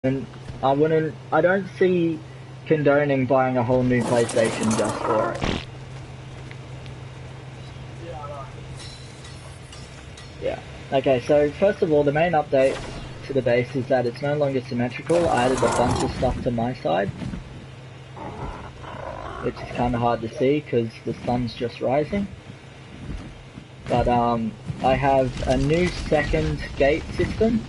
I don't see condoning buying a whole new PlayStation just for it. Yeah. Okay, so first of all, the main update to the base is that it's no longer symmetrical. I added a bunch of stuff to my side, which is kind of hard to see because the sun's just rising. But I have a new second gate system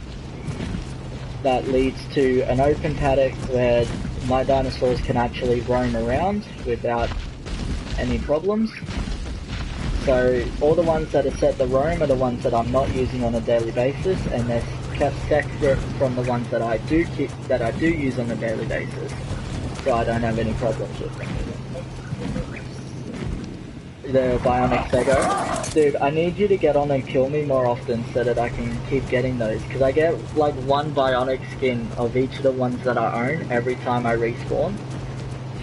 that leads to an open paddock where my dinosaurs can actually roam around without any problems. So all the ones that are set to roam are the ones that I'm not using on a daily basis, and they're kept separate from the ones that I do use on a daily basis, so I don't have any problems with them. The Bionic Sego. Dude, I need you to get on and kill me more often so that I can keep getting those, because I get like one Bionic skin of each of the ones that I own every time I respawn.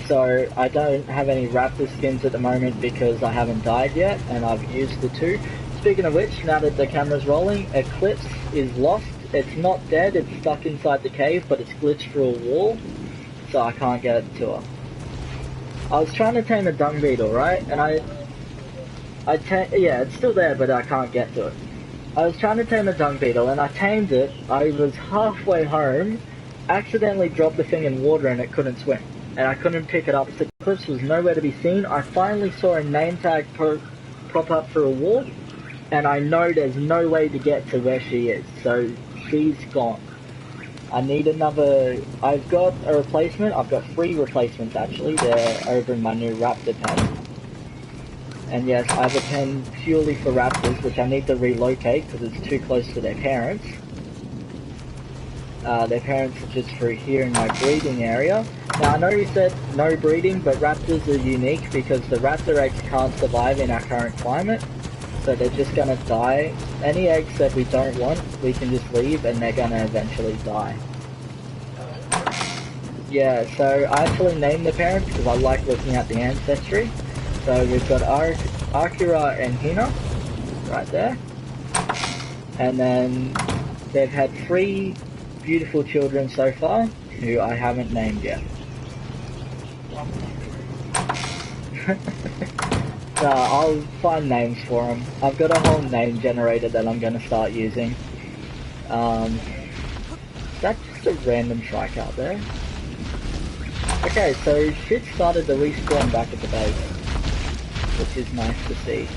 So I don't have any Raptor skins at the moment because I haven't died yet, and I've used the two. Speaking of which, now that the camera's rolling, Eclipse is lost. It's not dead, it's stuck inside the cave, but it's glitched through a wall, so I can't get to her. I was trying to tame a dung beetle, right? And yeah, it's still there, but I can't get to it. I was trying to tame a dung beetle, and I tamed it. I was halfway home, accidentally dropped the thing in water, and it couldn't swim. And I couldn't pick it up. The Eclipse was nowhere to be seen. I finally saw a name tag prop up through a wall, and I know there's no way to get to where she is. So she's gone. I need another. I've got a replacement. I've got 3 replacements actually. They're over in my new Raptor pen. And yes, I have a pen purely for raptors, which I need to relocate because it's too close to their parents. Their parents are just through here in my breeding area. Now I know you said no breeding, but raptors are unique because the raptor eggs can't survive in our current climate. So they're just gonna die. Any eggs that we don't want, we can just leave and they're gonna eventually die. Yeah, so I actually named the parents because I like looking at the ancestry. So we've got Akira and Hina, right there. And then they've had 3 beautiful children so far, who I haven't named yet. No, I'll find names for them. I've got a whole name generator that I'm going to start using. That's just a random strike out there. Okay, so shit started to respawn back at the base, which is nice to see.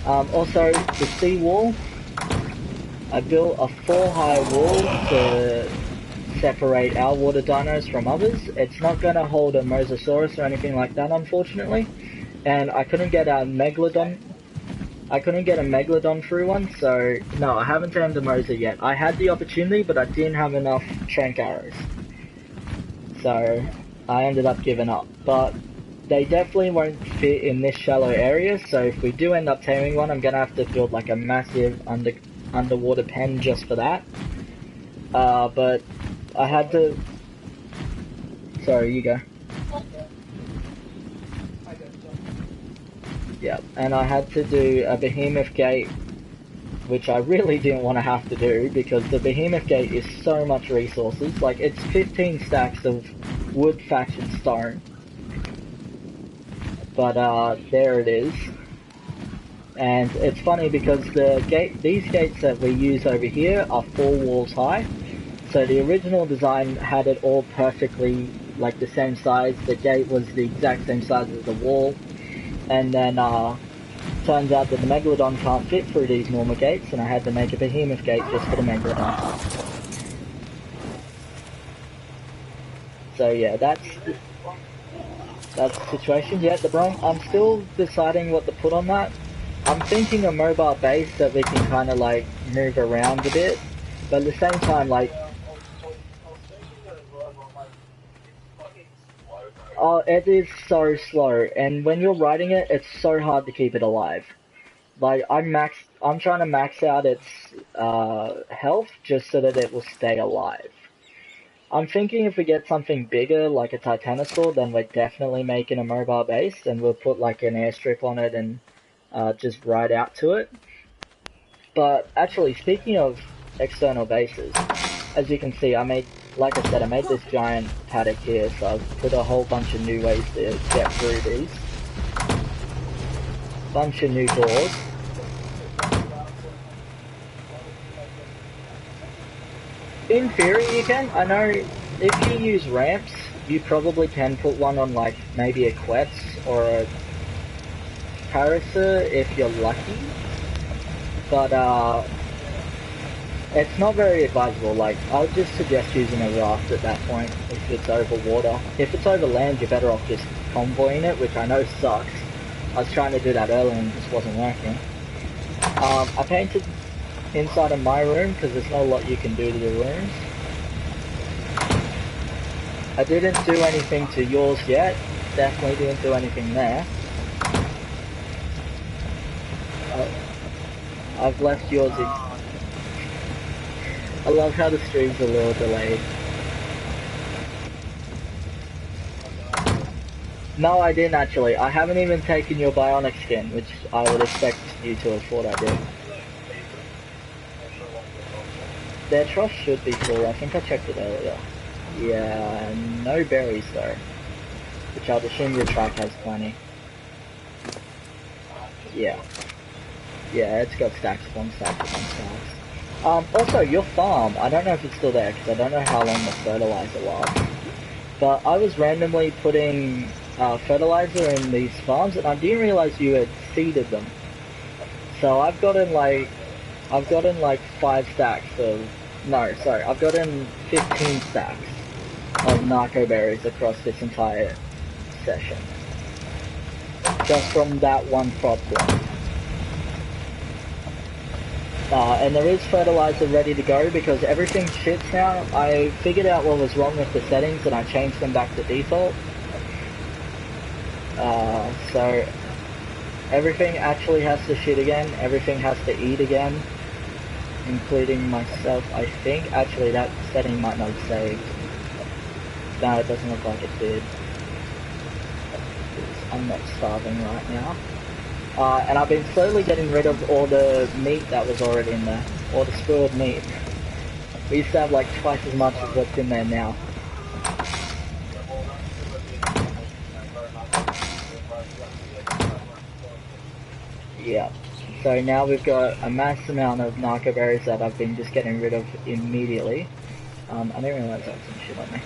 Also, the sea wall, I built a 4-high wall to separate our water dinos from others. It's not going to hold a Mosasaurus or anything like that, unfortunately. And I couldn't get a Megalodon. I couldn't get a Megalodon through one, so no, I haven't tamed a Mosa yet. I had the opportunity, but I didn't have enough trank arrows. So I ended up giving up. But they definitely won't fit in this shallow area, so if we do end up taming one, I'm going to have to build like a massive underwater pen just for that. But I had to... Sorry, you go. Yeah, and I had to do a behemoth gate, which I really didn't want to have to do, because the behemoth gate is so much resources. Like, it's 15 stacks of wood, thatch, and stone. But, there it is. And it's funny because these gates that we use over here are 4 walls high. So the original design had it all perfectly, like, the same size. The gate was the exact same size as the wall. And then, turns out that the Megalodon can't fit through these normal gates, and I had to make a behemoth gate just for the Megalodon. So yeah, that's the situation. Yeah, I'm still deciding what to put on that. I'm thinking a mobile base that we can kind of like move around a bit, but at the same time, like, oh, it is so slow, and when you're riding it, it's so hard to keep it alive. Like, I'm trying to max out its health just so that it will stay alive. I'm thinking if we get something bigger, like a Titanosaur, then we're definitely making a mobile base, and we'll put like an airstrip on it and just ride out to it. But actually, speaking of external bases, as you can see, I made like I said, I made this giant paddock here, so I've put a whole bunch of new ways to get through these. Bunch of new doors. In theory you can. I know if you use ramps, you probably can put one on like maybe a Quetz or a Parasaur if you're lucky. But it's not very advisable. Like, I would just suggest using a raft at that point if it's over water. If it's over land, you're better off just convoying it, which I know sucks. I was trying to do that earlier and it just wasn't working. I painted inside of my room because there's not a lot you can do to the rooms. I didn't do anything to yours yet. Definitely didn't do anything there. I've left yours in. I love how the stream's a little delayed. No, I didn't actually. I haven't even taken your bionic skin, which I would expect you to have thought I did. Their trust should be full. I think I checked it earlier. Yeah, no berries though. Which I'd assume your track has plenty. Yeah. Yeah, it's got stacks upon stacks upon stacks. Also, your farm, I don't know if it's still there, because I don't know how long the fertilizer lasts. But I was randomly putting fertilizer in these farms, and I didn't realize you had seeded them. So I've gotten like 5 stacks of, no, sorry, I've gotten 15 stacks of narco berries across this entire session. Just from that one problem. And there is fertilizer ready to go because everything shits now. I figured out what was wrong with the settings and I changed them back to default. So everything actually has to shit again, everything has to eat again, including myself, I think. Actually, that setting might not have saved. No, it doesn't look like it did. I'm not starving right now. And I've been slowly getting rid of all the meat that was already in there, all the spoiled meat. We used to have like twice as much as what's in there now. Yeah, so now we've got a mass amount of narco berries that I've been just getting rid of immediately. I didn't realize I had some shit on me.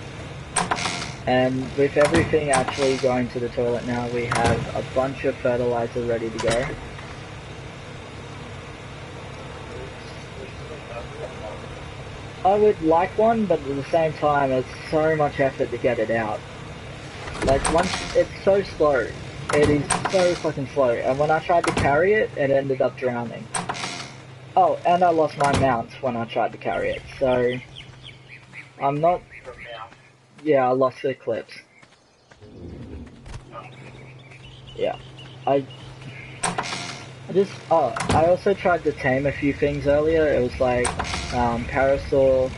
And with everything actually going to the toilet now, we have a bunch of fertilizer ready to go. I would like one, but at the same time, it's so much effort to get it out. Like, once, it's so slow. It is so fucking slow. And when I tried to carry it, it ended up drowning. Oh, and I lost my mount when I tried to carry it, so I'm not... Yeah, I lost the clips. Yeah. I also tried to tame a few things earlier. It was like, Parasaur,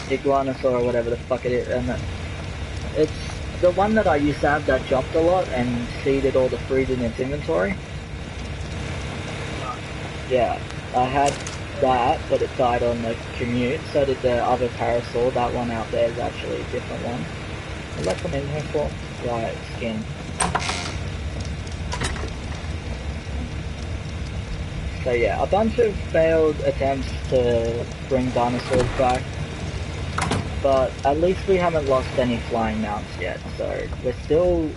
Iguanosaur, or whatever the fuck it is, and it's the one that I used to have that jumped a lot and seeded all the fruit in its inventory. Yeah, I had that, but it died on the commute. So did the other Parasaur. That one out there is actually a different one. Is that come in here for? Right, skin. So yeah, a bunch of failed attempts to bring dinosaurs back, but at least we haven't lost any flying mounts yet, so we're still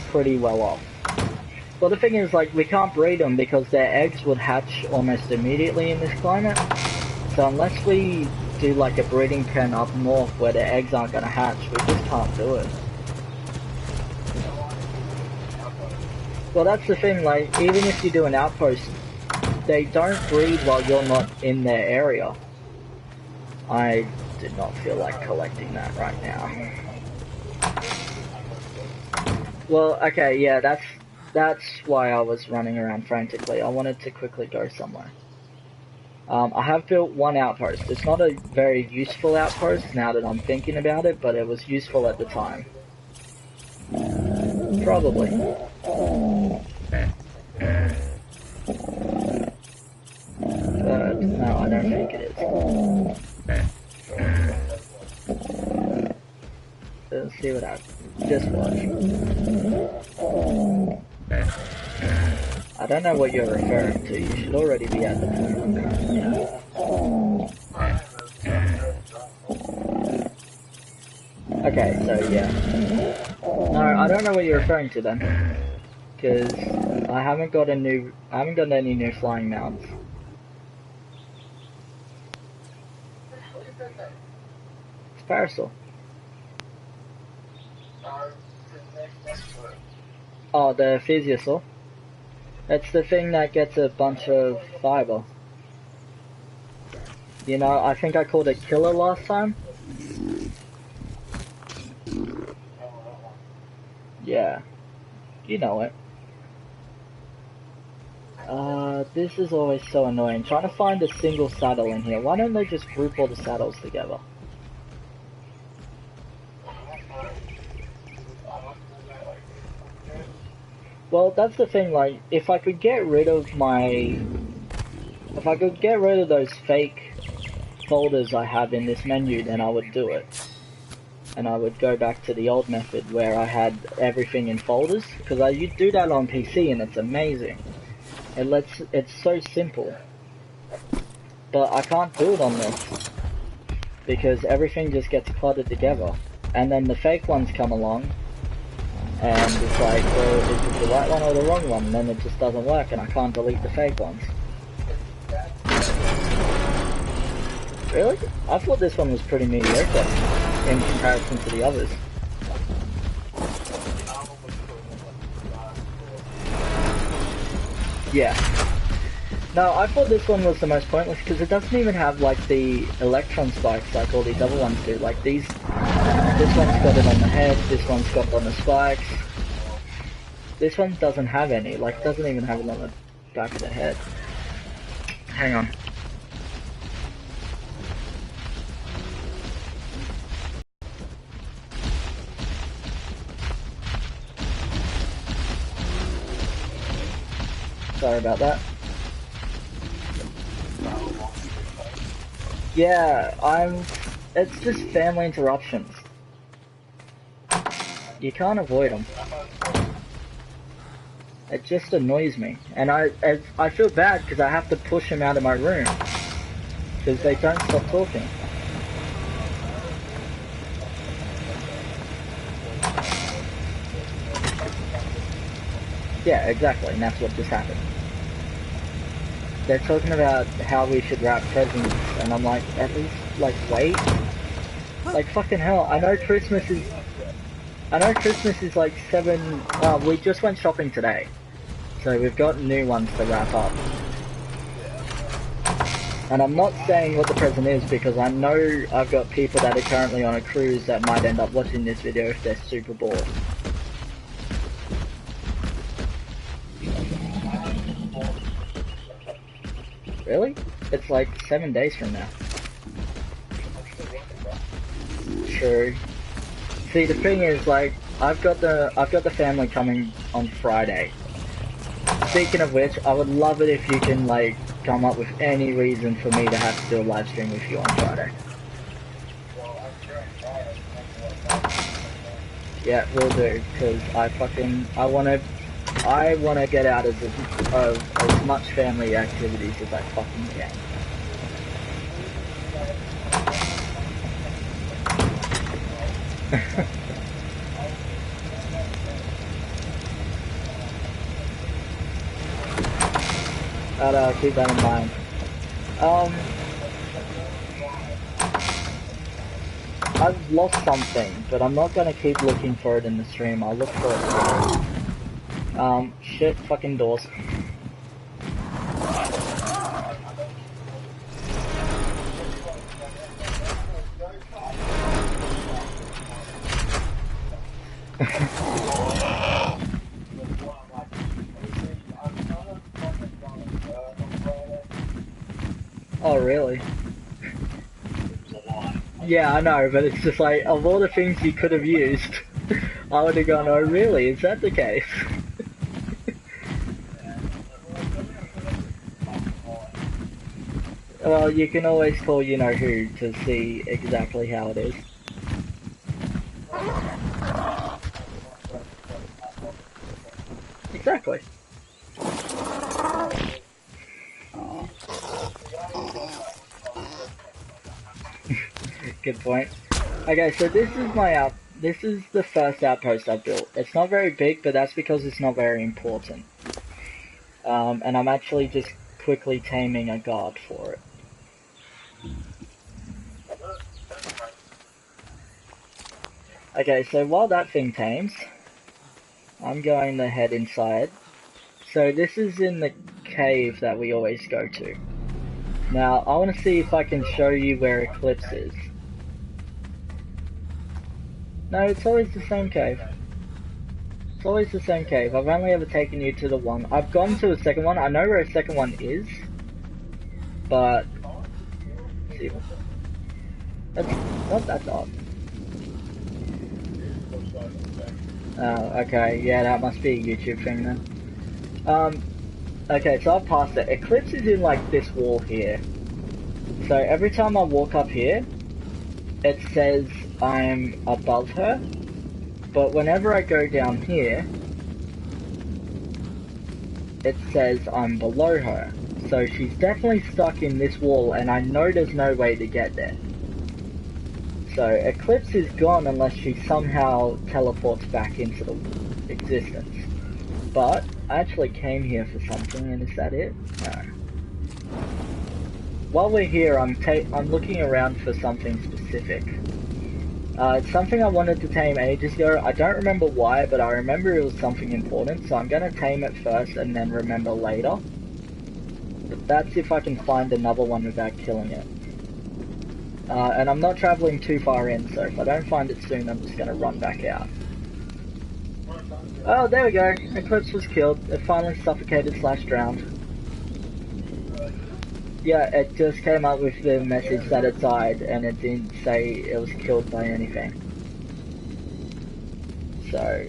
pretty well off. Well, the thing is, like, we can't breed them because their eggs would hatch almost immediately in this climate. So unless we do, like, a breeding pen up north where their eggs aren't going to hatch, we just can't do it. Well, that's the thing, like, even if you do an outpost, they don't breed while you're not in their area. I did not feel like collecting that right now. Well, okay, yeah, that's why I was running around frantically. I wanted to quickly go somewhere. I have built one outpost. It's not a very useful outpost now that I'm thinking about it, but it was useful at the time. Probably. But, no, I don't think it is. See what happens. Just watch. I don't know what you're referring to. You should already be at the phone. Okay, so yeah. No, I don't know what you're referring to then. Because I haven't got any new flying mounts. It's Parasol. Oh, the Physiosaur. It's the thing that gets a bunch of fiber. You know, I think I called it Killer last time. Yeah. You know it. This is always so annoying. Trying to find a single saddle in here. Why don't they just group all the saddles together? Well, that's the thing, like, if I could get rid of those fake folders I have in this menu, then I would do it. And I would go back to the old method where I had everything in folders, because I do that on PC and it's amazing. It's so simple. But I can't do it on this, because everything just gets cluttered together. And then the fake ones come along, and it's like, well, is it the right one or the wrong one? And then it just doesn't work, and I can't delete the fake ones. Really? I thought this one was pretty mediocre in comparison to the others. Yeah. No, I thought this one was the most pointless because it doesn't even have like the electron spikes like all these other ones do. Like this one's got it on the head, this one's got it on the spikes. This one doesn't have any, like doesn't even have it on the back of the head. Hang on. Sorry about that. Yeah, it's just family interruptions. You can't avoid them. It just annoys me. And I feel bad because I have to push them out of my room. Because they don't stop talking. Yeah, exactly, and that's what just happened. They're talking about how we should wrap presents, and I'm like, at least, like, wait? Like, fucking hell, I know Christmas is like we just went shopping today. So we've got new ones to wrap up. And I'm not saying what the present is because I know I've got people that are currently on a cruise that might end up watching this video if they're super bored. Really? It's like 7 days from now. True. See, the thing is, like, I've got the family coming on Friday. Speaking of which, I would love it if you can, like, come up with any reason for me to have to do a live stream with you on Friday. Yeah, we'll do, because I wanna get out of as much family activities as I fucking can. I'll keep that in mind. I've lost something, but I'm not gonna keep looking for it in the stream. I'll look for it. Shit, fucking doors. Oh, really? Yeah, I know, but it's just like, of all the things you could have used, I would have gone, oh really, is that the case? Well, you can always call you-know-who to see exactly how it is. Exactly. Good point. Okay, so this is the first outpost I built. It's not very big, but that's because it's not very important. And I'm actually just quickly taming a guard for it. Okay, so while that thing tames, I'm going to head inside. So this is in the cave that we always go to. Now, I want to see if I can show you where Eclipse is. No, it's always the same cave. It's always the same cave. I've only ever taken you to the one. I've gone to the second one. I know where a second one is. But... let's see. That's not that dark. Oh, okay. Yeah, that must be a YouTube thing then. Okay, so I've passed it. Eclipse is in like this wall here. So every time I walk up here, it says I'm above her. But whenever I go down here, it says I'm below her. So she's definitely stuck in this wall, and I know there's no way to get there. So Eclipse is gone unless she somehow teleports back into the existence. But I actually came here for something, and is that it? No. While we're here, I'm looking around for something specific. It's something I wanted to tame ages ago. I don't remember why, but I remember it was something important, so I'm going to tame it first and then remember later. But that's if I can find another one without killing it. And I'm not traveling too far in, so if I don't find it soon, I'm just going to run back out. Oh, there we go. Eclipse was killed. It finally suffocated / drowned. Yeah, it just came up with the message that it died, and it didn't say it was killed by anything. So,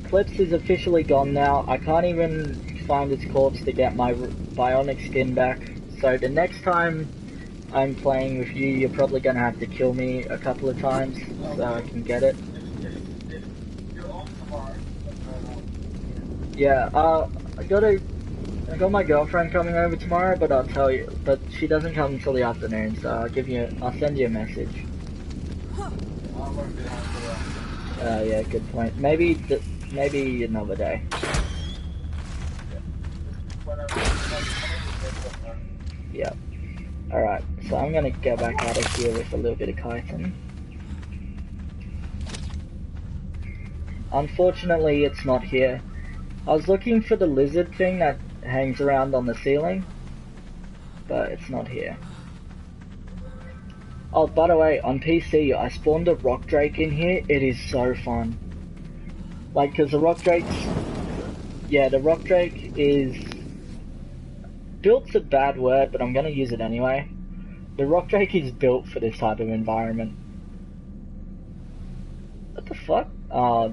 Eclipse is officially gone now. I can't even find its corpse to get my bionic skin back. So the next time I'm playing with you, you're probably going to have to kill me a couple of times so I can get it. Yeah, I got my girlfriend coming over tomorrow, but I'll tell you, but she doesn't come until the afternoon, so I'll send you a message. Yeah, good point. Maybe another day. Yeah. Alright, so I'm gonna get back out of here with a little bit of chitin. Unfortunately, it's not here. I was looking for the lizard thing that hangs around on the ceiling, but it's not here. Oh, by the way, on PC, I spawned a rock drake in here. It is so fun. Like, cause the rock drake is... built's a bad word, but I'm gonna use it anyway. The rock drake is built for this type of environment. What the fuck? Oh,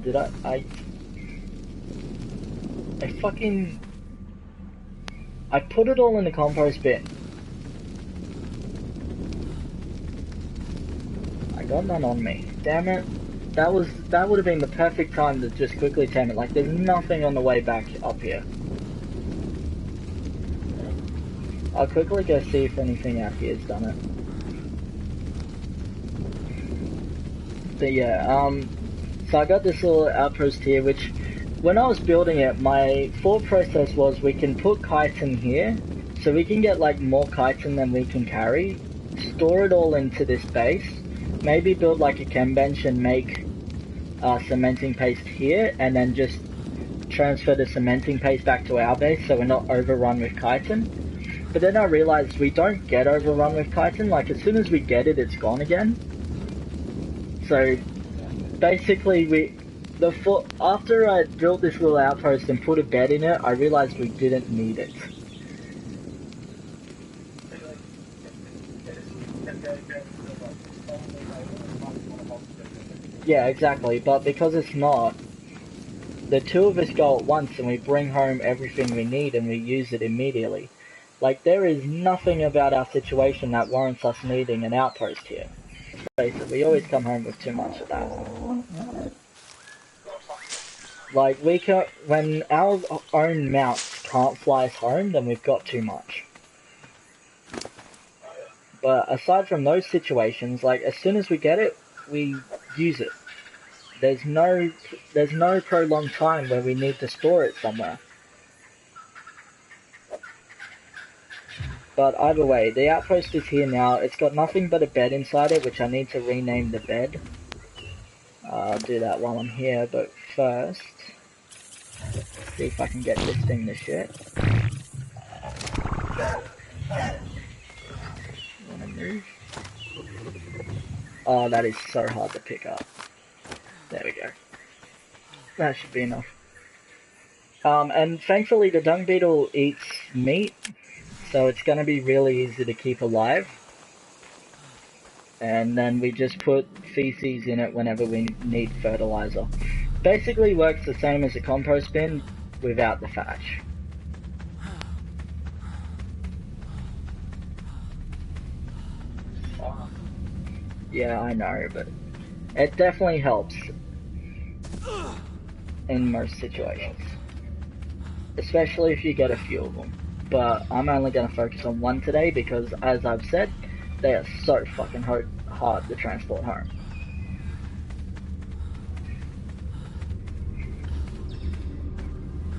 I put it all in the compost bin. I got none on me. Damn it. That would have been the perfect time to just quickly tame it. Like, there's nothing on the way back up here. I'll quickly go see if anything out here's done it. But yeah, so I got this little outpost here, which, when I was building it, my thought process was we can put chitin here, so we can get like more chitin than we can carry, store it all into this base, maybe build like a chem bench and make cementing paste here, and then just transfer the cementing paste back to our base so we're not overrun with chitin. But then I realized we don't get overrun with chitin, like as soon as we get it, it's gone again. So basically after I built this little outpost and put a bed in it, I realized we didn't need it. Yeah, exactly, but because it's not, the two of us go at once and we bring home everything we need and we use it immediately. Like, there is nothing about our situation that warrants us needing an outpost here. face it, we always come home with too much of that. Like, when our own mounts can't fly us home, then we've got too much. But aside from those situations, like, as soon as we get it, we use it. There's no prolonged time where we need to store it somewhere. But either way, the outpost is here now. It's got nothing but a bed inside it, which I need to rename the bed. I'll do that while I'm here, but first, see if I can get this thing to shit. Wanna move? Oh, that is so hard to pick up. There we go. That should be enough. And thankfully the dung beetle eats meat, so it's gonna be really easy to keep alive. And then we just put feces in it whenever we need fertilizer. Basically works the same as a compost bin without the thatch. Yeah, I know, but it definitely helps in most situations. Especially if you get a few of them. But I'm only going to focus on one today because, as I've said, they are so fucking hard to transport home.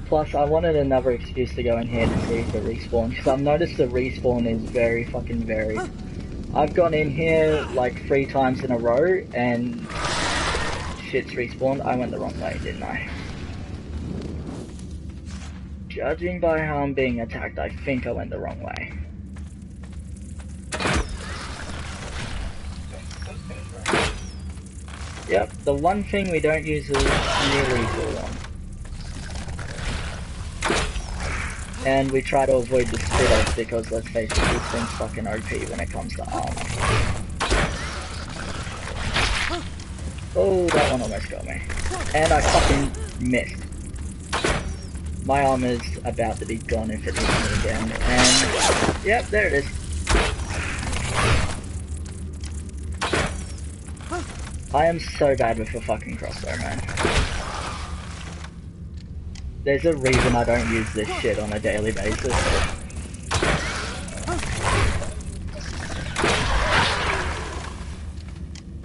Plus, I wanted another excuse to go in here to see the respawn, because I've noticed the respawn is very fucking varied. I've gone in here like 3 times in a row, and shit's respawned. I went the wrong way, didn't I? Judging by how I'm being attacked, I think I went the wrong way. Yep, the one thing we don't use is nearly full on. And we try to avoid the split-off because, let's face it, this thing's fucking OP when it comes to armor. Oh, that one almost got me. And I fucking missed. My armor's about to be gone if it hits me again. And, yep, there it is. I am so bad with a fucking crossbow, man. There's a reason I don't use this shit on a daily basis.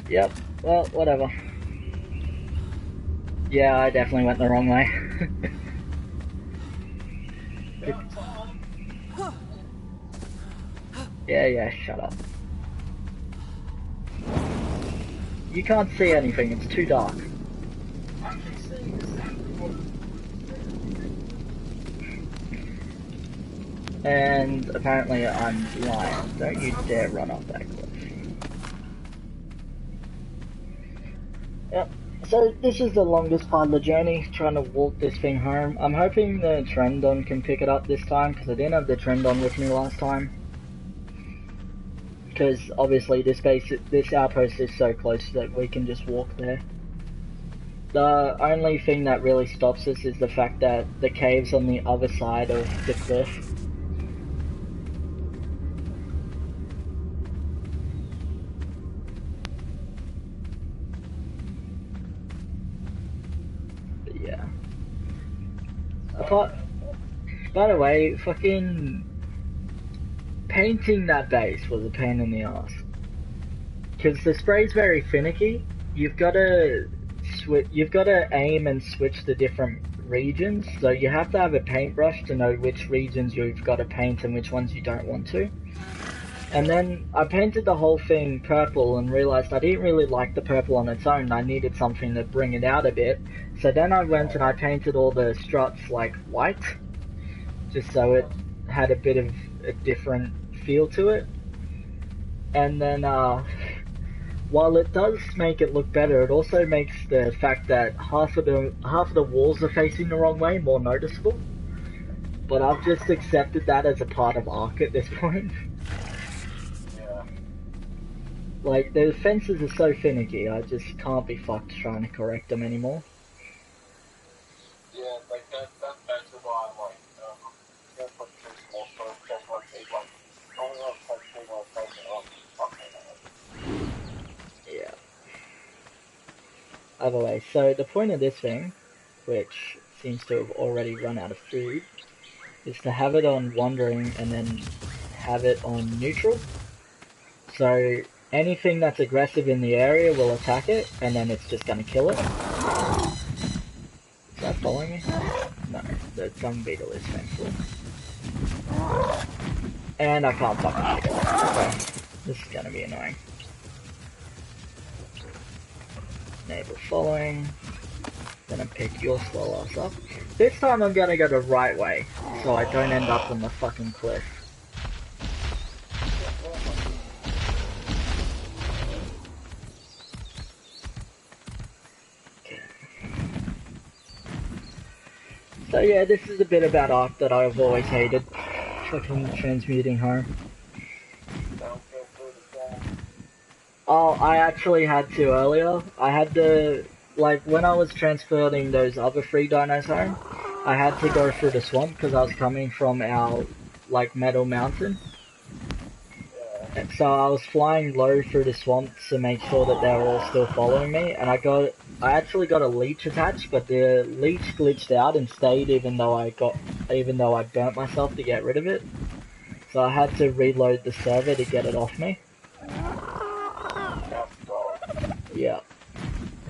Yep, well, whatever. Yeah, I definitely went the wrong way. Yeah, shut up. You can't see anything, it's too dark. And apparently I'm blind. Don't you dare run off that cliff. Yep. So this is the longest part of the journey, trying to walk this thing home. I'm hoping the Trendon can pick it up this time, because I didn't have the Trendon with me last time. Because obviously this outpost is so close that we can just walk there. The only thing that really stops us is the fact that the cave's on the other side of the cliff. But yeah. By the way, fucking painting that base was a pain in the ass. Because the spray's very finicky. You've got to aim and switch the different regions. So you have to have a paintbrush to know which regions you've got to paint and which ones you don't want to. And then I painted the whole thing purple and realized I didn't really like the purple on its own. I needed something to bring it out a bit. So then I went and I painted all the struts like white, just so it had a bit of a different feel to it. And then while it does make it look better, it also makes the fact that half of the walls are facing the wrong way more noticeable. But I've just accepted that as a part of Ark at this point. Yeah. Like, the fences are so finicky, I just can't be fucked trying to correct them anymore. Yeah, like that's why I'm like, gonna put two small strokes, just like they like, only on touch me while touching on fucking other way. So the point of this thing, which seems to have already run out of food, is to have it on wandering and then have it on neutral. So anything that's aggressive in the area will attack it, and then it's just gonna kill it. Is that following me? No, the dung beetle is thankful. And I can't fucking pick it up. Okay, this is gonna be annoying. Enable following. Gonna pick your slow ass up. This time I'm gonna go the right way, so I don't end up on the fucking cliff. Okay. So yeah, this is a bit about Ark that I've always hated. Fucking transmuting home. Oh, I actually had to earlier. I had to, like, when I was transporting those other 3 dinos home, I had to go through the swamp because I was coming from our, like, metal mountain. And so I was flying low through the swamp to make sure that they were all still following me, and I actually got a leech attached, but the leech glitched out and stayed even though I burnt myself to get rid of it. So I had to reload the server to get it off me. Yeah.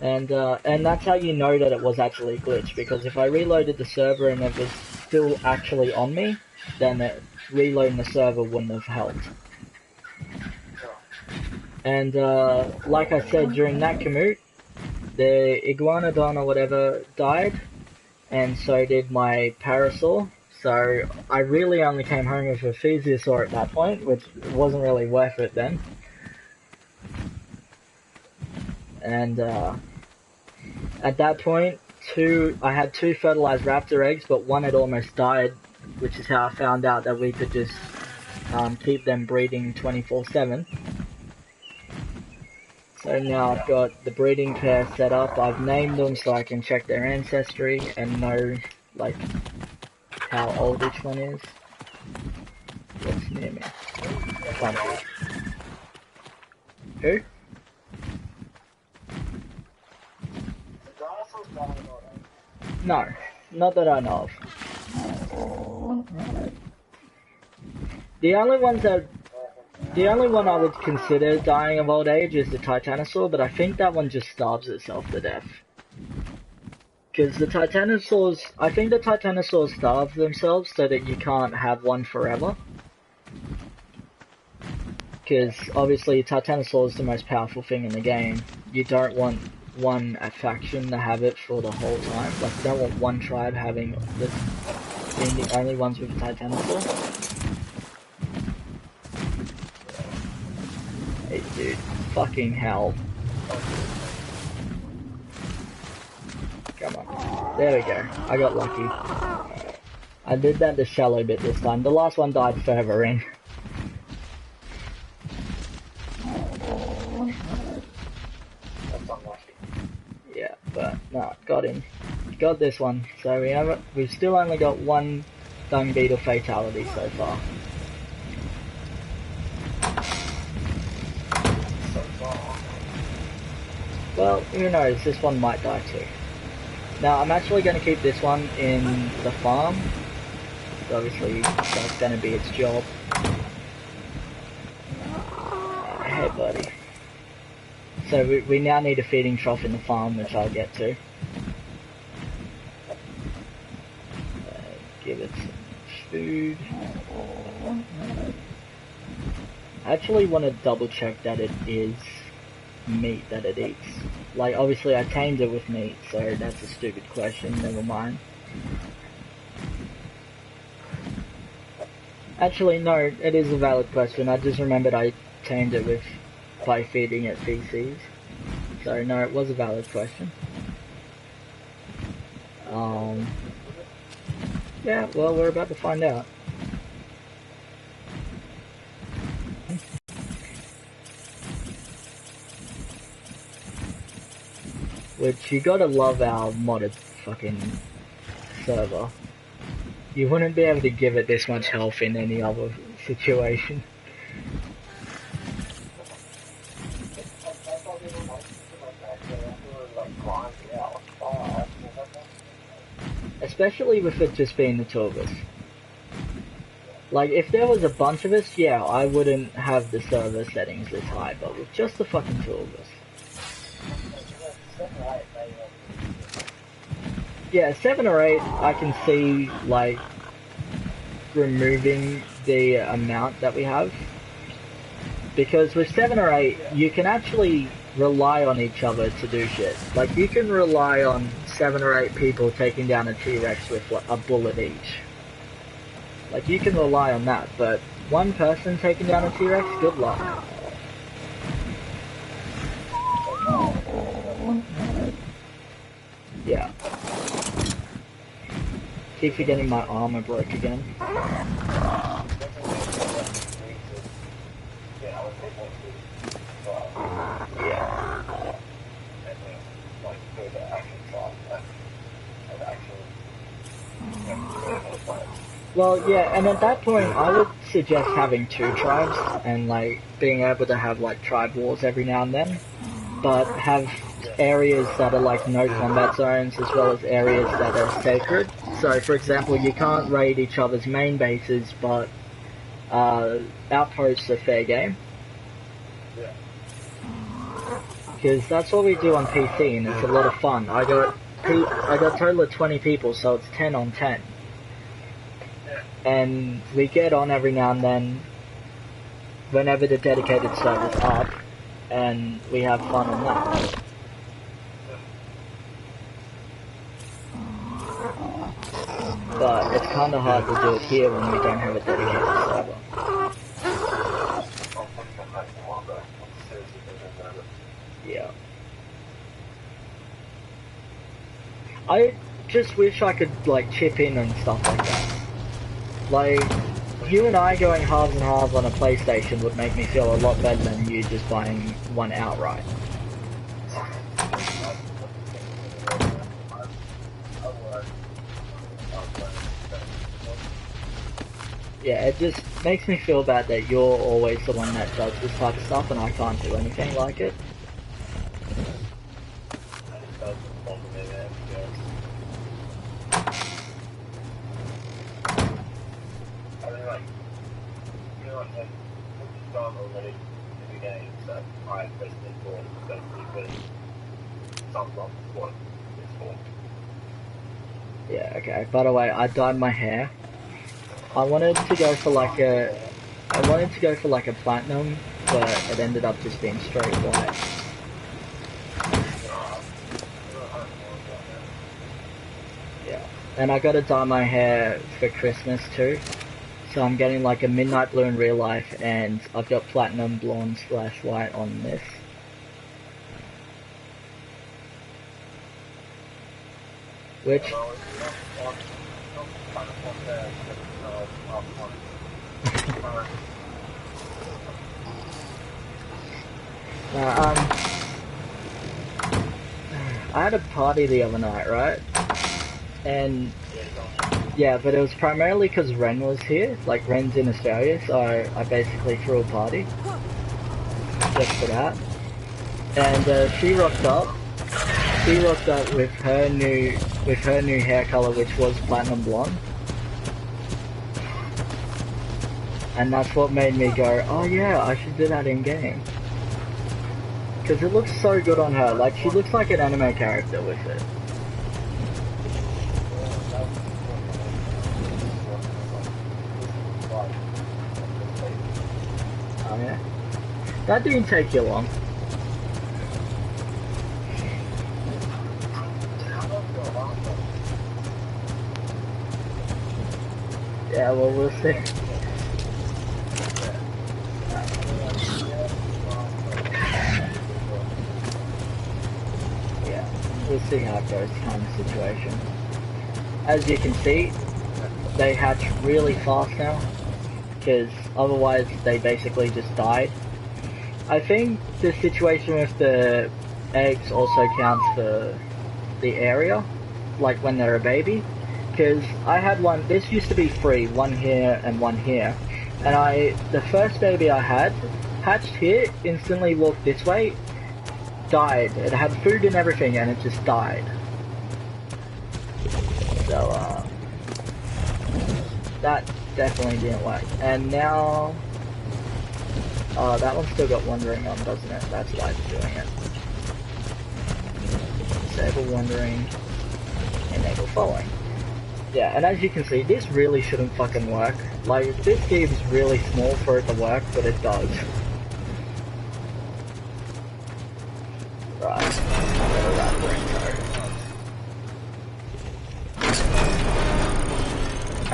And that's how you know that it was actually a glitch, because if I reloaded the server and it was still actually on me, then reloading the server wouldn't have helped. And like I said, during that commute, the iguanodon or whatever died, and so did my parasaur. So I really only came home with a plesiosaur at that point, which wasn't really worth it then. And at that point, I had 2 fertilized raptor eggs, but one had almost died, which is how I found out that we could just keep them breeding 24/7. So now I've got the breeding pair set up. I've named them so I can check their ancestry and know, like, how old each one is. What's near me? Who? No, not that I know of. The only one I would consider dying of old age is the Titanosaur, but I think that one just starves itself to death. Because I think the Titanosaurs starve themselves so that you can't have one forever. Because obviously Titanosaur is the most powerful thing in the game. You don't want one faction to have it for the whole time. Like, you don't want one tribe being the only ones with Titanosaur. Hey dude, fucking hell. Come on. There we go. I got lucky. I did that the shallow bit this time. The last one died further in. Yeah, but no, got him. Got this one. So we've still only got 1 dung beetle fatality so far. Well, who knows, this one might die too. Now, I'm actually going to keep this one in the farm. Obviously, that's going to be its job. Hey, buddy. So we now need a feeding trough in the farm, which I'll get to. Give it some food. I actually want to double check that it is meat that it eats. Like, obviously I tamed it with meat, so that's a stupid question, never mind. Actually, no, it is a valid question. I just remembered I tamed it by feeding it feces. So no, it was a valid question. Yeah, well, we're about to find out. Which, you gotta love our modded fucking server. You wouldn't be able to give it this much health in any other situation. especially with it just being the two of us. Like, if there was a bunch of us, yeah, I wouldn't have the server settings this high, but with just the fucking two of us. Yeah, 7 or 8, I can see, like, removing the amount that we have. Because with 7 or 8, you can actually rely on each other to do shit. Like, you can rely on 7 or 8 people taking down a T-Rex with like, a bullet each. Like, you can rely on that, but one person taking down a T-Rex, good luck. Yeah. Keep forgetting my armor broke again. Well, yeah, and at that point, I would suggest having 2 tribes and, like, being able to have, like, tribe wars every now and then, but have areas that are, like, no combat zones as well as areas that are sacred. So, for example, you can't raid each other's main bases, but outposts are fair game. Because that's what we do on PC, and it's a lot of fun. I got a total of 20 people, so it's 10 on 10. And we get on every now and then, whenever the dedicated server's up, and we have fun on that. But it's kinda hard to do it here when we don't have a dedicated server. Yeah. I just wish I could, like, chip in and stuff like that. Like, you and I going halves and halves on a PlayStation would make me feel a lot better than you just buying one outright. Yeah, it just makes me feel bad that you're always the one that does this type of stuff and I can't do anything like it. Yeah, okay. By the way, I dyed my hair. I wanted to go for like a platinum, but it ended up just being straight white. Yeah. And I gotta dye my hair for Christmas too. So I'm getting like a midnight blue in real life, and I've got platinum blonde / white on this. Which... I had a party the other night, right? And yeah, but it was primarily because Ren was here. Like, Ren's in Australia, so I basically threw a party just for that. And she rocked up. She rocked up with her new hair color, which was platinum blonde. And that's what made me go, oh yeah, I should do that in game. Because it looks so good on her. Like, she looks like an anime character with it. Oh yeah? That didn't take you long. Yeah, well, we'll see. Yeah, we'll see how it goes, kind of situation. As you can see, they hatch really fast now, because otherwise they basically just died. I think the situation with the eggs also counts for the area, like when they're a baby. Because I had one, this used to be free, one here and one here. And the first baby I had, hatched here, instantly walked this way, died. It had food and everything and it just died. So, that definitely didn't work. And now, that one's still got wandering on, doesn't it? That's why it's doing it. Disable wandering, enable following. Yeah, and as you can see, this really shouldn't fucking work. Like, this game is really small for it to work, but it does. Right, I'm gonna wrap the intro.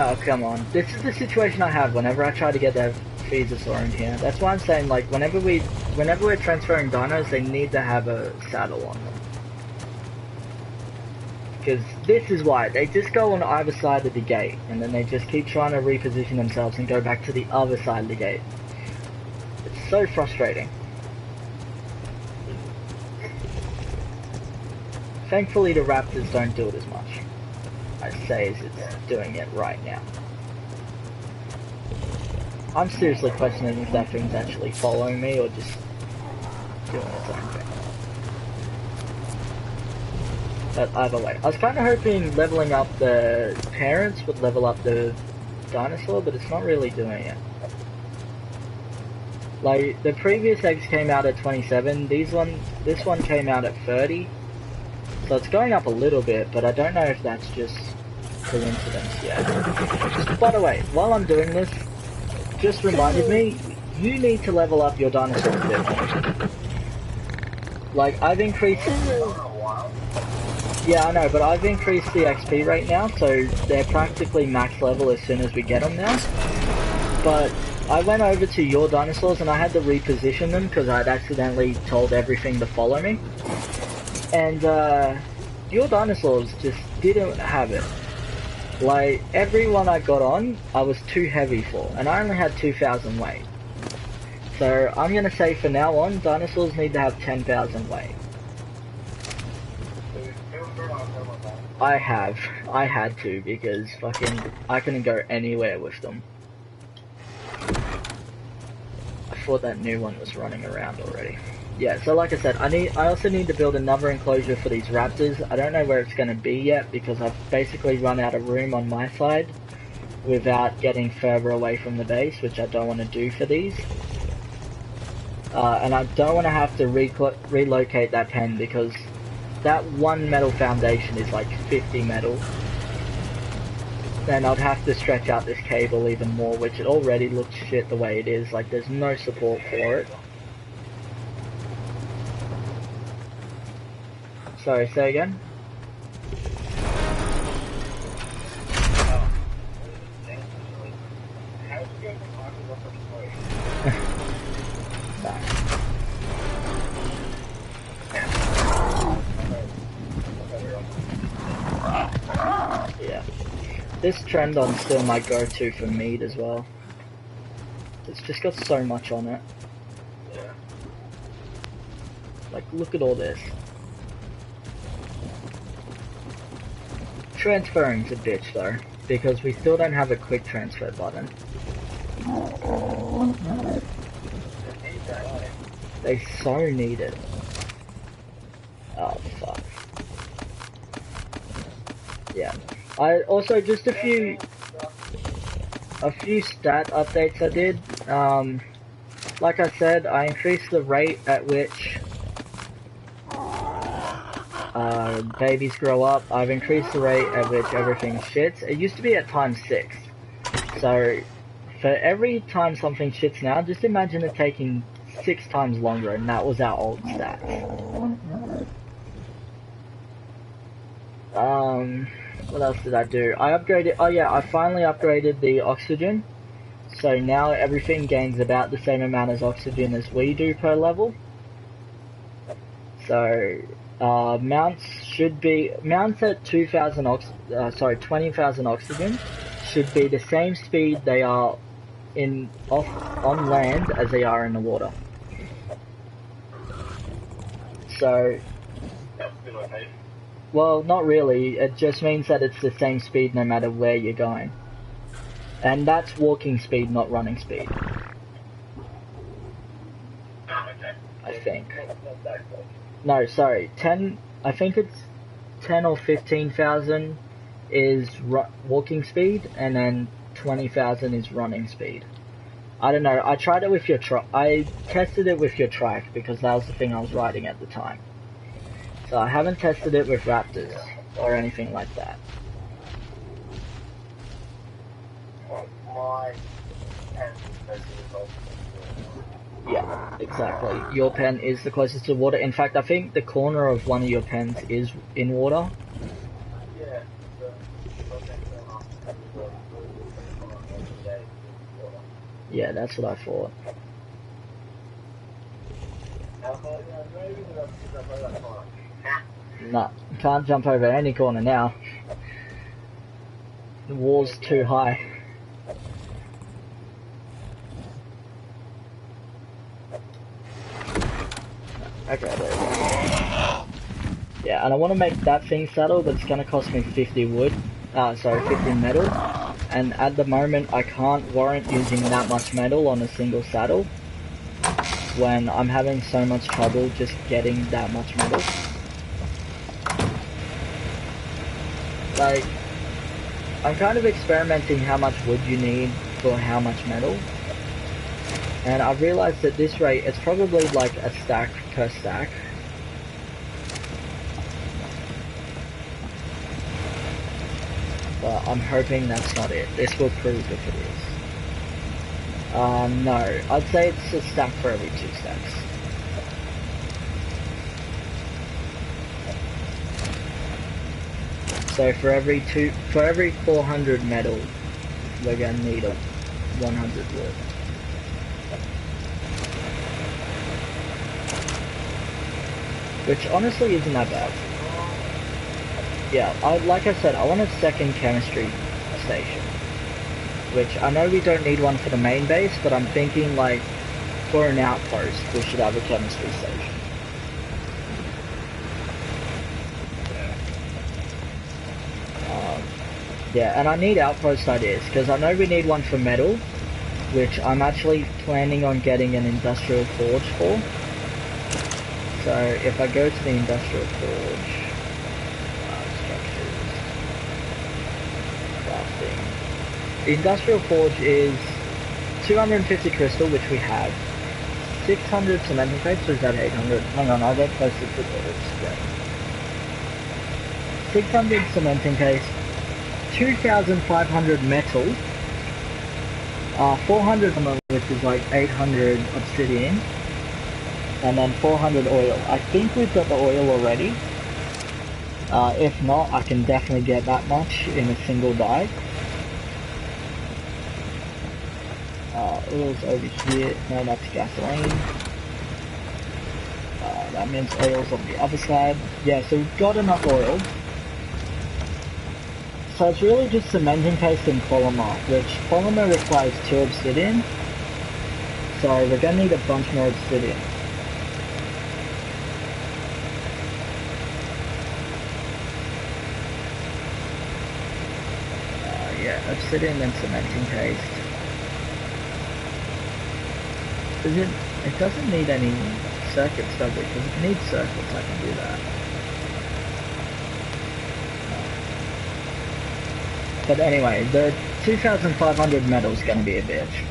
Oh, come on. This is the situation I have whenever I try to get that Feasosaur in here. That's why I'm saying, like, whenever we're transferring dinos, they need to have a saddle on them. Because this is why, they just go on either side of the gate, and then they just keep trying to reposition themselves and go back to the other side of the gate. It's so frustrating. Thankfully the Raptors don't do it as much, I'd say, as it's doing it right now. I'm seriously questioning if that thing's actually following me or just doing its own thing. But either way, I was kind of hoping leveling up the parents would level up the dinosaur, but it's not really doing it. Like, the previous eggs came out at 27, this one came out at 30. So it's going up a little bit, but I don't know if that's just coincidence yet. By the way, while I'm doing this, just reminded me, you need to level up your dinosaurs a bit more. Like, I've increased... Yeah, I know, but I've increased the XP rate now, so they're practically max level as soon as we get them now. But I went over to your dinosaurs and I had to reposition them because I'd accidentally told everything to follow me. And your dinosaurs just didn't have it. Like, every one I got on, I was too heavy for, and I only had 2,000 weight. So I'm gonna say for now on, dinosaurs need to have 10,000 weight. I had to, because fucking, I couldn't go anywhere with them. I thought that new one was running around already. Yeah, so like I said, I also need to build another enclosure for these raptors. I don't know where it's going to be yet, because I've basically run out of room on my side without getting further away from the base, which I don't want to do for these. And I don't want to have to relocate that pen, because that one metal foundation is like 50 metal. Then I'd have to stretch out this cable even more, which it already looks shit the way it is. Like, there's no support for it. Sorry, say again? Yeah. This Trendon's still my go-to for meat as well. It's just got so much on it. Like, look at all this. Transferring's a bitch though, because we still don't have a quick transfer button. They so need it. Oh fuck. Yeah. I also, just a few stat updates I did. Like I said, I increased the rate at which babies grow up. I've increased the rate at which everything shits. It used to be at ×6. So, for every time something shits now, just imagine it taking 6 times longer, and that was our old stats. What else did I do? I upgraded, oh yeah, I finally upgraded the oxygen. So now everything gains about the same amount of oxygen as we do per level. So, mounts at 20,000 oxygen should be the same speed they are on land as they are in the water. So, well, not really. It just means that it's the same speed no matter where you're going. And that's walking speed, not running speed. I think. No, sorry. I think it's 10 or 15,000 is walking speed, and then 20,000 is running speed. I don't know, I tried it with your I tested it with your trike because that was the thing I was riding at the time. So I haven't tested it with Raptors or anything like that. Yeah, exactly. Your pen is the closest to water. In fact, I think the corner of one of your pens is in water. Yeah, that's what I thought. Nah, can't jump over any corner now. The wall's too high. Okay, there we go. Yeah, and I want to make that thing saddle, but it's going to cost me 50 wood. Sorry, 50 metal. And at the moment, I can't warrant using that much metal on a single saddle when I'm having so much trouble just getting that much metal. Like, I'm kind of experimenting how much wood you need for how much metal. And I've realized at this rate, it's probably like a stack per stack. But I'm hoping that's not it. This will prove if it is. No, I'd say it's a stack for every 2 stacks. So for every 400 metal, we're gonna need a 100 wood. Which honestly isn't that bad. Yeah, like I said, I want a second chemistry station. Which I know we don't need one for the main base, but I'm thinking like for an outpost we should have a chemistry station. Yeah, and I need outpost ideas because I know we need one for metal, which I'm actually planning on getting an industrial forge for. So if I go to the industrial forge, structures, crafting. The industrial forge is 250 crystal, which we have, 600 cementing crates, or is that 800? Hang on, I'll get closer to the screen. 600 cementing case, 2,500 metal, 400 which is like 800 obsidian, and then 400 oil. I think we've got the oil already. If not, I can definitely get that much in a single dive. Oil's over here. No, that's gasoline. That means oil's on the other side. Yeah, so we've got enough oil. So it's really just cementing paste and polymer, which polymer requires 2 obsidian. So we're going to need a bunch more obsidian. Yeah, obsidian and cementing paste. It doesn't need any circuits, does it? Because if it needs circuits, I can do that. But anyway, the 2,500 metal is going to be a bitch.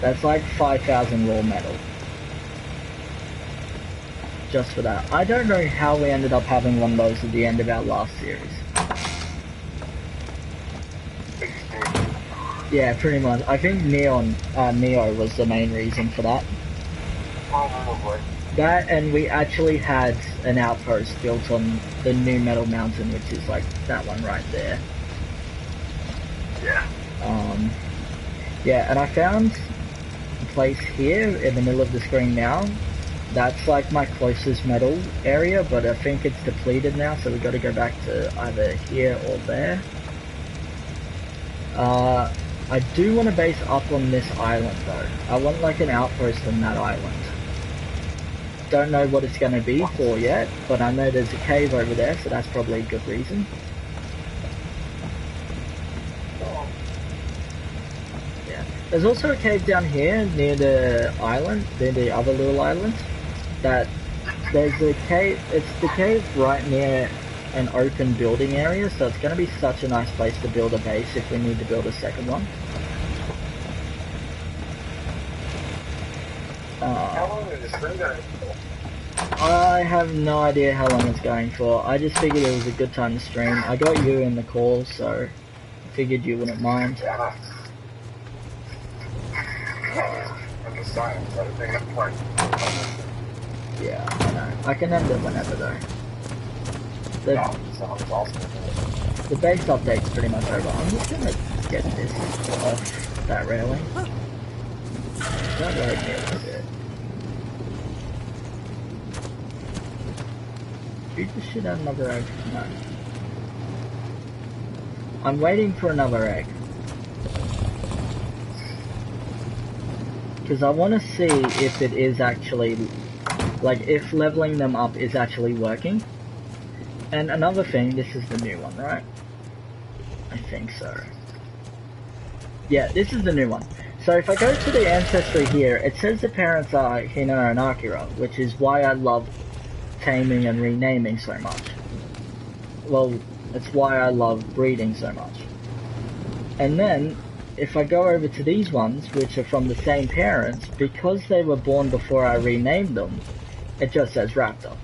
That's like 5,000 raw metal. Just for that. I don't know how we ended up having one of those at the end of our last series. Yeah, pretty much. I think Neo was the main reason for that. Probably. That, and we actually had an outpost built on the new metal mountain, which is like that one right there. Yeah. Yeah, and I found a place here in the middle of the screen now. That's like my closest metal area, but I think it's depleted now, so we've got to go back to either here or there. I do want to base up on this island though. I want like an outpost on that island. Don't know what it's going to be for yet, but I know there's a cave over there, so that's probably a good reason. Yeah. There's also a cave down here near the island, near the other little island. That there's a cave, it's the cave right near an open building area, so it's going to be such a nice place to build a base if we need to build a second one. How long is this stream going for? I have no idea how long it's going for. I just figured it was a good time to stream. I got you in the call, so I figured you wouldn't mind. Yeah. I'm just saying, I don't think I'm quite. Yeah, I know. I can end it whenever though. Sounds awesome. The base update's pretty much over. I'm just gonna get this off that railing. That worried me a little bit. Shoot the shit out another egg. No. I'm waiting for another egg. Because I want to see if it is actually, like, if leveling them up is actually working. And another thing, this is the new one, right? I think so. Yeah, this is the new one. So if I go to the ancestry here, it says the parents are Hina and Akira, which is why I love taming and renaming so much. Well, it's why I love breeding so much. And then, if I go over to these ones, which are from the same parents, because they were born before I renamed them, it just says Raptor.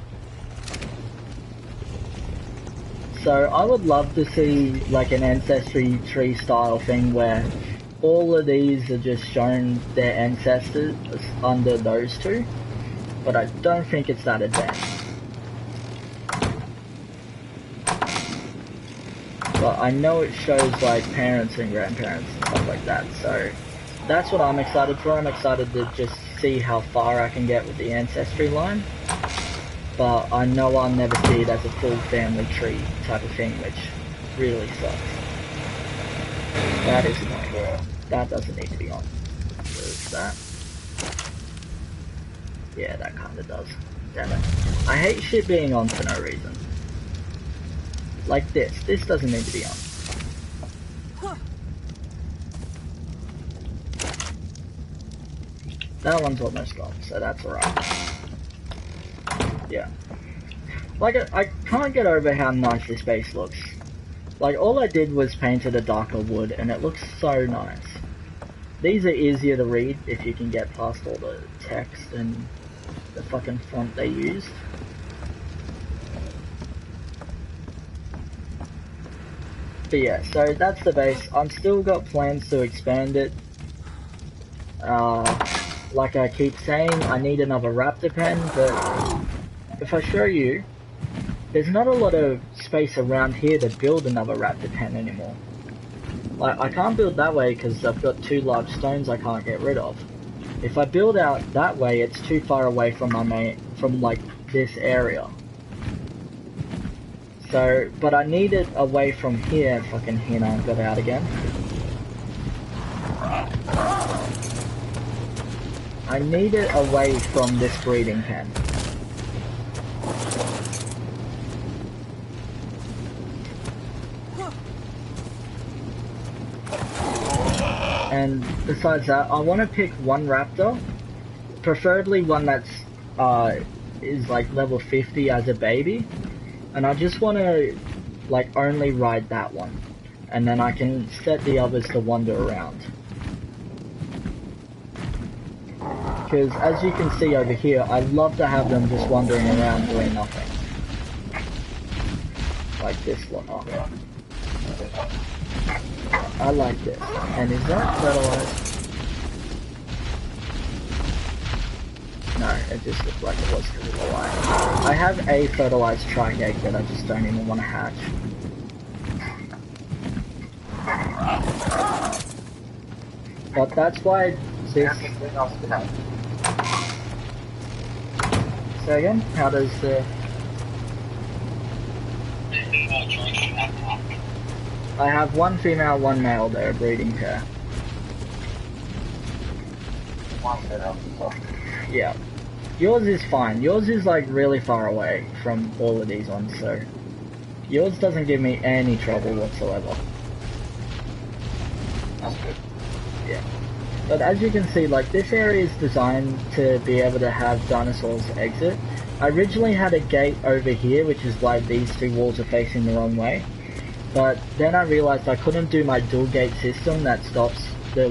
So I would love to see like an ancestry tree style thing where all of these are just shown their ancestors under those two, but I don't think it's that advanced. But I know it shows like parents and grandparents and stuff like that, so that's what I'm excited for. I'm excited to just see how far I can get with the ancestry line. But I know I'll never see it as a full family tree type of thing, which really sucks. That is annoying. That doesn't need to be on. Where's that? Yeah, that kinda does. Damn it. I hate shit being on for no reason. Like this. This doesn't need to be on. That one's almost gone, so that's alright. Yeah. Like, I can't get over how nice this base looks. Like, all I did was painted a darker wood, and it looks so nice. These are easier to read if you can get past all the text and the fucking font they used. But yeah, so that's the base. I'm still got plans to expand it. Like I keep saying, I need another raptor pen, but if I show you, there's not a lot of space around here to build another raptor pen anymore. Like, I can't build that way because I've got two large stones I can't get rid of. If I build out that way, it's too far away from my main, from like this area. So, but I need it away from here. Fucking Hina got out again. I need it away from this breeding pen. And besides that, I want to pick one raptor, preferably one that's is like level 50 as a baby, and I just want to like only ride that one, and then I can set the others to wander around. Because as you can see over here, I love to have them just wandering around doing nothing. Like this one. I like this. And is that fertilized? No, it just looked like it was because of the light. I have a fertilized trike egg that I just don't even want to hatch. But that's why this... Say again? How does the... I have one female, one male. They're a breeding pair. Yeah. Yours is fine. Yours is like really far away from all of these ones, so yours doesn't give me any trouble whatsoever. That's good. Yeah. But as you can see, like this area is designed to be able to have dinosaurs exit, I originally had a gate over here, which is why these two walls are facing the wrong way. But then I realized I couldn't do my dual gate system that stops the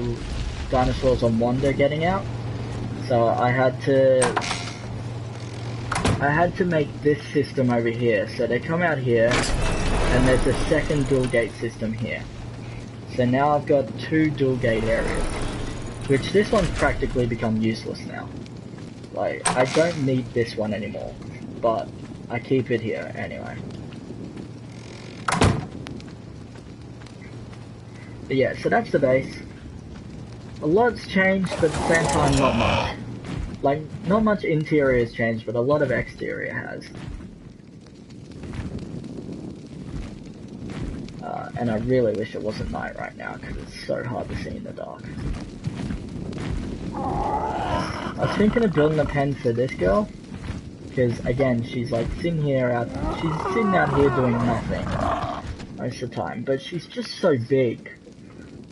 dinosaurs on Wander getting out. So I had to make this system over here. So they come out here, and there's a second dual gate system here. So now I've got two dual gate areas, which this one's practically become useless now. Like, I don't need this one anymore, but I keep it here anyway. But yeah, so that's the base. A lot's changed, but at the same time, not much. Like, not much interior has changed, but a lot of exterior has. And I really wish it wasn't night right now, because it's so hard to see in the dark. I was thinking of building a pen for this girl, because again, she's like sitting out here doing nothing most of the time, but she's just so big.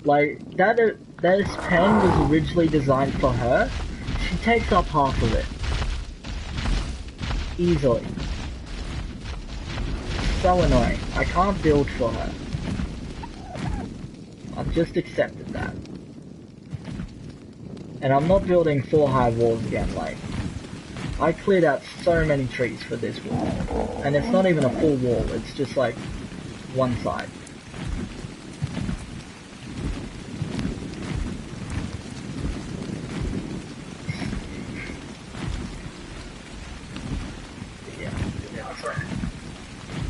Like, this pen was originally designed for her. She takes up half of it. Easily. So annoying. I can't build for her. I've just accepted that. And I'm not building 4 high walls again, like, I cleared out so many trees for this wall. And it's not even a full wall, it's just like one side.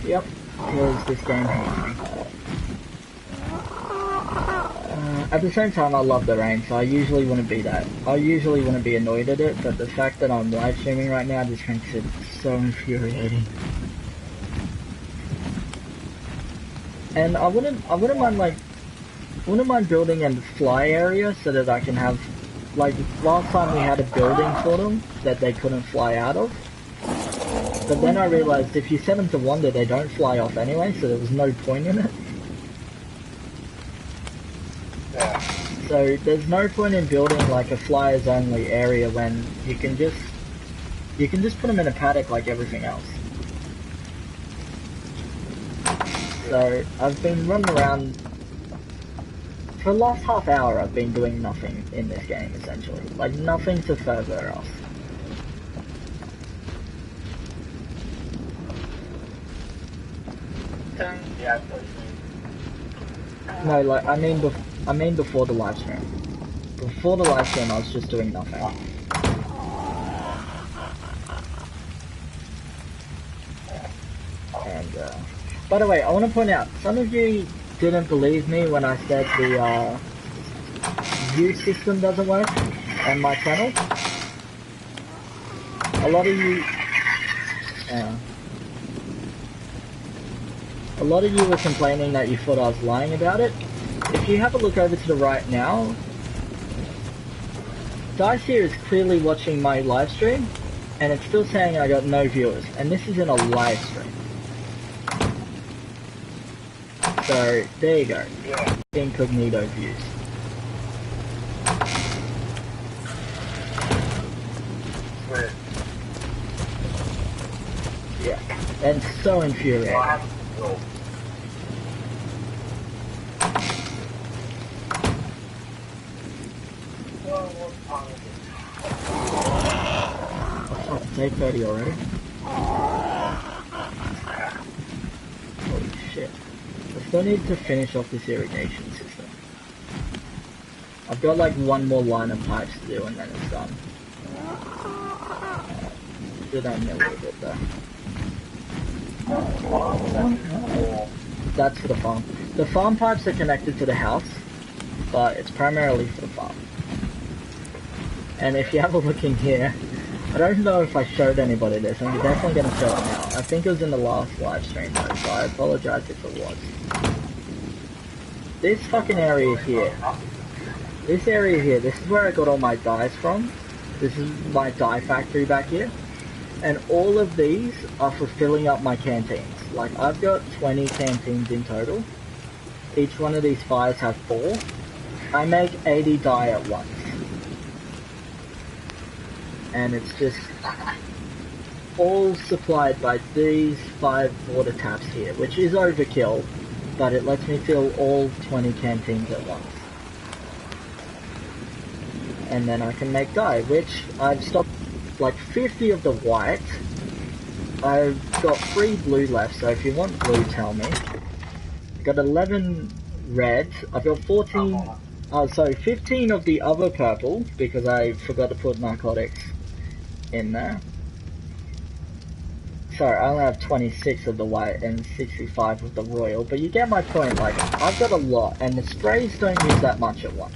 Yep, because this game hates me. At the same time, I love the rain, so I usually wouldn't be annoyed at it, but the fact that I'm live streaming right now just makes it so infuriating. And I wouldn't mind building a fly area so that I can have, like, last time we had a building for them that they couldn't fly out of. But then I realized if you set them to Wander, they don't fly off anyway, so there was no point in it. Yeah. So there's no point in building like a flyers only area when you can just put them in a paddock like everything else. So I've been running around for the last half hour. I've been doing nothing in this game essentially, like nothing to further us. Yeah, No, like I mean before the live stream. Before the live stream, I was just doing nothing. And by the way, I want to point out, some of you didn't believe me when I said the view system doesn't work on my channel. A lot of you were complaining that you thought I was lying about it. If you have a look over to the right now, Dice here is clearly watching my live stream, and it's still saying I got no viewers, and this is in a live stream. So, there you go. Yeah. Incognito views. Weird. Yeah, and so infuriating. Oh, day 30 already? Holy shit. I still need to finish off this irrigation system. I've got like one more line of pipes to do and then it's done. Did only a little bit though. That's for the farm. The farm pipes are connected to the house, but it's primarily for the farm. And if you have a look in here, I don't know if I showed anybody this, I'm definitely going to show it now. I think it was in the last live stream though, so I apologize if it was. This fucking area here, this is where I got all my dyes from. This is my dye factory back here. And all of these are for filling up my canteens. Like, I've got 20 canteens in total. Each one of these fires have 4. I make 80 dye at once. And it's just... all supplied by these 5 water taps here, which is overkill, but it lets me fill all 20 canteens at once. And then I can make dye, which I've stopped like 50 of the white. I've got 3 blue left, so if you want blue, tell me. I've got 11 red. I've got 14, 15 of the other purple, because I forgot to put narcotics in there. Sorry, I only have 26 of the white and 65 of the royal, but you get my point, like, I've got a lot, and the sprays don't use that much at once.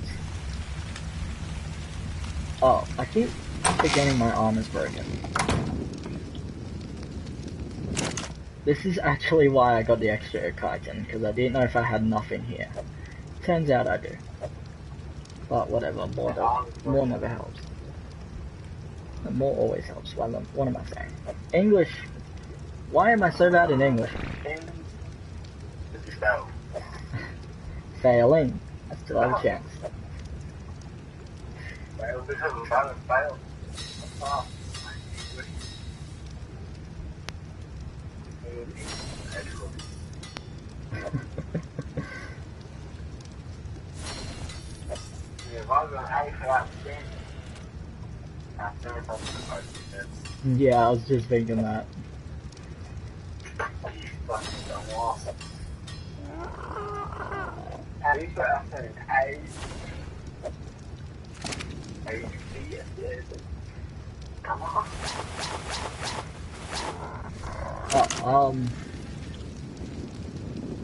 Oh, I keep forgetting my armor's broken. This is actually why I got the extra chitin, because I didn't know if I had nothing here. Turns out I do. But whatever, more never helps. More always helps. What am I saying? English. Why am I so bad in English? Failing. I still have a chance. Yeah, I was just thinking that.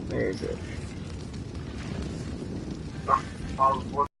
Where is it?